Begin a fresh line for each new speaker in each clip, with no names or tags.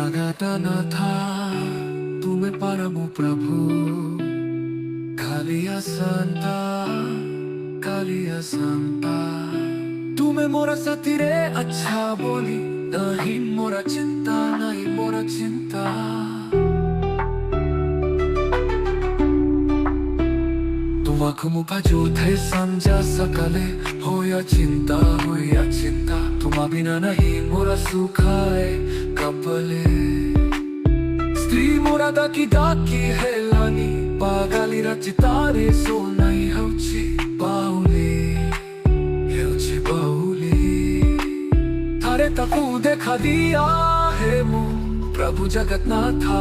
Jagatanatha, tume paramu Prabhu, Kaliya Santa, Kaliya Santa. तुमे मोरा साथी रे अच्छा बोली, नहीं मोरा चिंता, नहीं मोरा चिंता। तुमाकु बाजू थे संजा सकले, होया चिंता, तुमा बिना नहीं मोरा सुखाए कपले। स्त्री मोरा दाकी है लानी, पागाली रचितारे सो नहीं हौची बाउली, हौची बाउली। थारे तकु देखा दिया है मु प्रभु जगन्नाथा,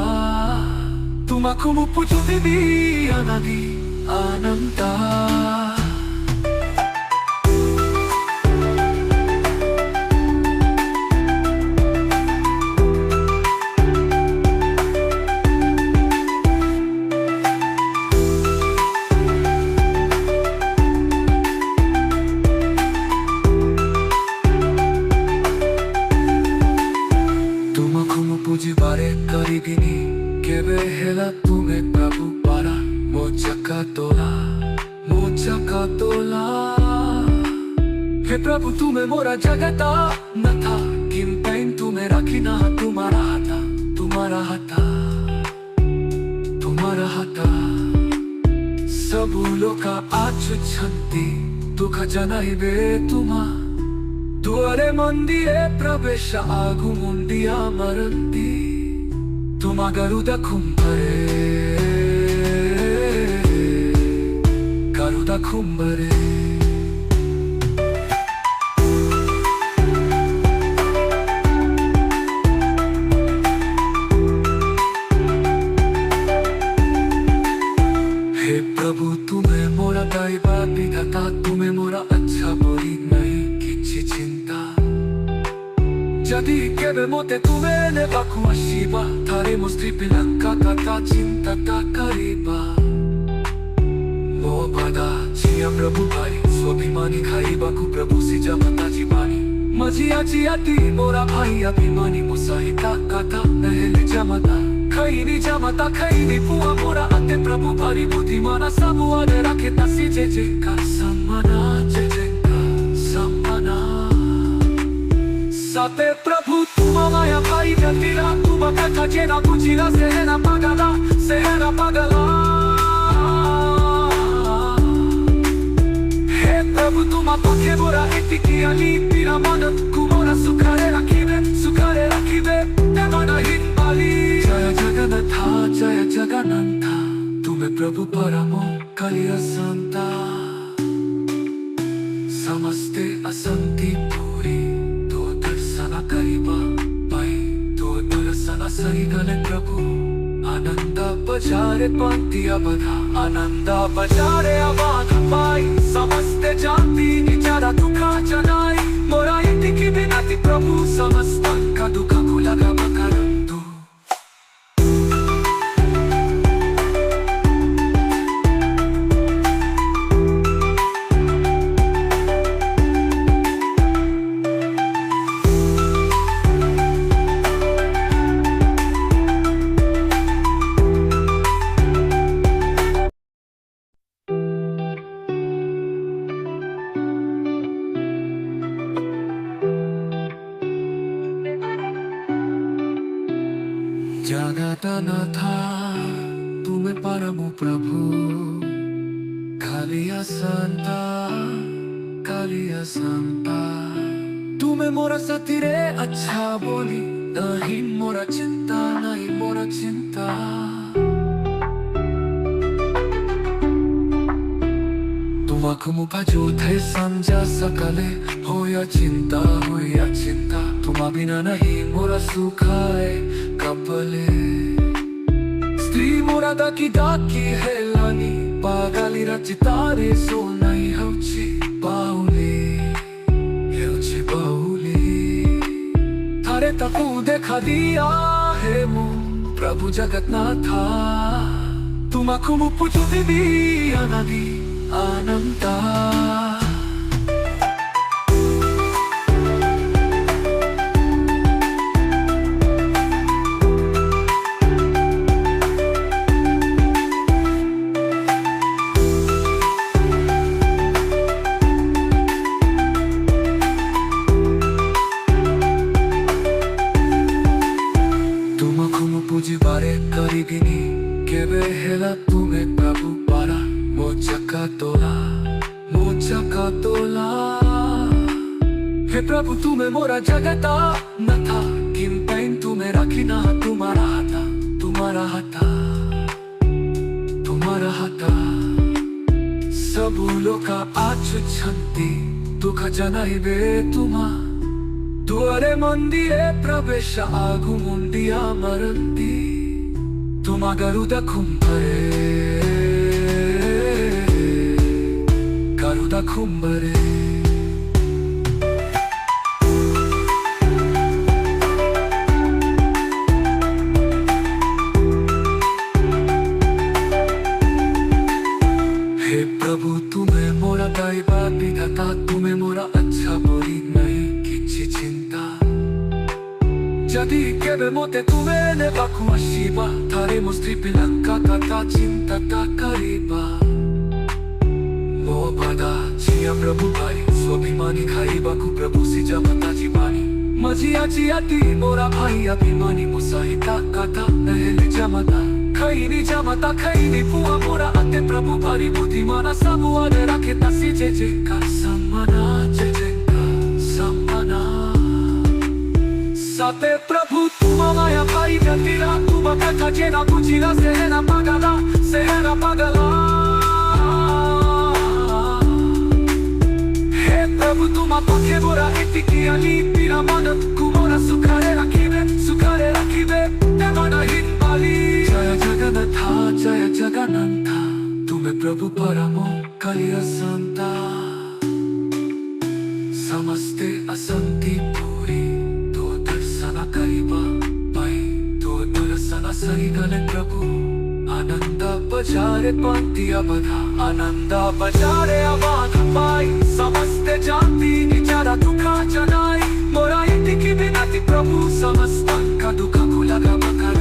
तुमाकु मुपुचु दिदी अनादि अनंता। पूजी बारे करीगिनी केवे हेला तुम्हें प्रभु पारा मोचा का तोला। हे प्रभु तुम्हें मोरा जगता न था, किम पैन तुम्हें रखी ना तुम्हारा हाथा। सब लोका आचु छंती दुख जनाइबे तुमा, दुआरे मंदिरे प्रवेश आगु मुंडिया मरंती, तुमा गरुदा कुंभरे। हे प्रभु तुम्हें मोरा दैवा विधाता, तुम्हें मोरा अच्छा बोली नहीं किछि चिंता। जदि केवे मोते तुम्हें ने बाकु आशिबा, थारे मुस्त्री पिलंका काता चिंता ता करीबा। मो बादा जिया प्रभु भाई, स्वाभिमानी खाई बाकु प्रभु सिजा मता जीवानी। मजिया जियाती मोरा भाई अभिमानी, मुसाहिता काता नहले जमता। खैनी जमता खैनी पुआ मोरा आते प्रभु भारी बुद्धिमाना, सबु आने रखे तसी जे का सम्माना, जे का सम्माना। साते प्रभु तुमा माया भाई जतिरा, तुमा कथा जेना बुझिला सेहना पगला। हे प्रभु तुमा पखे मोरा इतिकी अली, पीरा मन कुमोरा सुखारे रखिबे तेमना हिंबाली। जय जगन्नाथा, तुम्हें प्रभु परमो कलिया संता। समस्ते असंति पूरी, तो दर्शना करीबा पाई, तो दर्शना सही गले प्रभु। आनंद बजारे पंक्तिया बधा, आनंद बजारे आवाज पाई। समस्ते जानती निचारा दुखा जनाई, मोरा इतिकी बिनाती प्रभु समस्त का दुख खुलागा बकरंतु। जगन्नाथा, तुमे परमु प्रभु, Kaliya Santa, Kaliya Santa। तुमे मोरा साथी रे अच्छा बोली, नहीं मोरा चिंता, नहीं मोरा चिंता। तुमाकु बाजू थे संजा सकले, होया चिंता। तुमा बिना नहीं मोरा सुखाए कपले। स्त्री मोरा दाकी है लानी, पागाली रचितारे सो नहीं हौची बाउली, हौची बाउली। थारे तकु देखा दिया है मु प्रभु जगन्नाथा, तुमाकु मुपुचु दिदी अनादि अनंता। तोला। हे प्रभु तुम्हें मोरा जगता न था, किम पैन तुम्हें राखी ना तुम्हारा हाता, तुम्हारा हाता, तुम्हारा हाता। सबु लोका आचुच्छन्ति दुःख जनाइबे तुमा, दुआरे मंदिरे प्रवेश ಆಗು ಮುಂದಿಯ ಮರಂತಿ, ತುಮ ಗರುಡ ಕುಂಬರೆ ಗರುಡ ಕುಂಬರೆ। हे प्रभु तुम्हें मोरा दैवा विधाता, तुम्हें मोरा अच्छा बोली नहीं किछि चिंता। जदि केबे मोते तुम्हें नेबाकु आसिबा, थारे मुस्त्री पिलंका कथा चिंता ता करिबा। मो बादा जिया प्रभु भाई स्वाभिमानी खाइबाकु प्रभु सिजा मता जीवानी, मजिया जियाती मोरा भाई अभिमानी मुसाहिता कथा नहेले जमता। खैनी जमता खैनी पुआ मोरा आते प्रभु भारी बुद्धिमाना सबु आने राखे तसी जे जे का सम्माना, जे जे का सम्माना। साते प्रभु तुम माया भाई व्यतीरा, तुम कथा जेना बुझिला सेना पगला, सेना पगला। हे प्रभु तुम पखे मोरा इतिकी अली पीरा मन कुमोरा सुखारे रखिबे ते मन हित बाली। जय जगन्नाथा जय जगन्नाथा, तुम्हें प्रभु परमो कलिया संता। समस्ते असंति पूरी तो दर्शन करिबा पाई, तो दर्शन सही गले प्रभु। आनंद बजारे पंक्तिया बधा, आनंद बजारे आवाज पाई। समस्ते जानती निजारा दुखा जनाई, मोरा इतिकी बिनाती प्रभु समस्त का दुखा खुला मकर।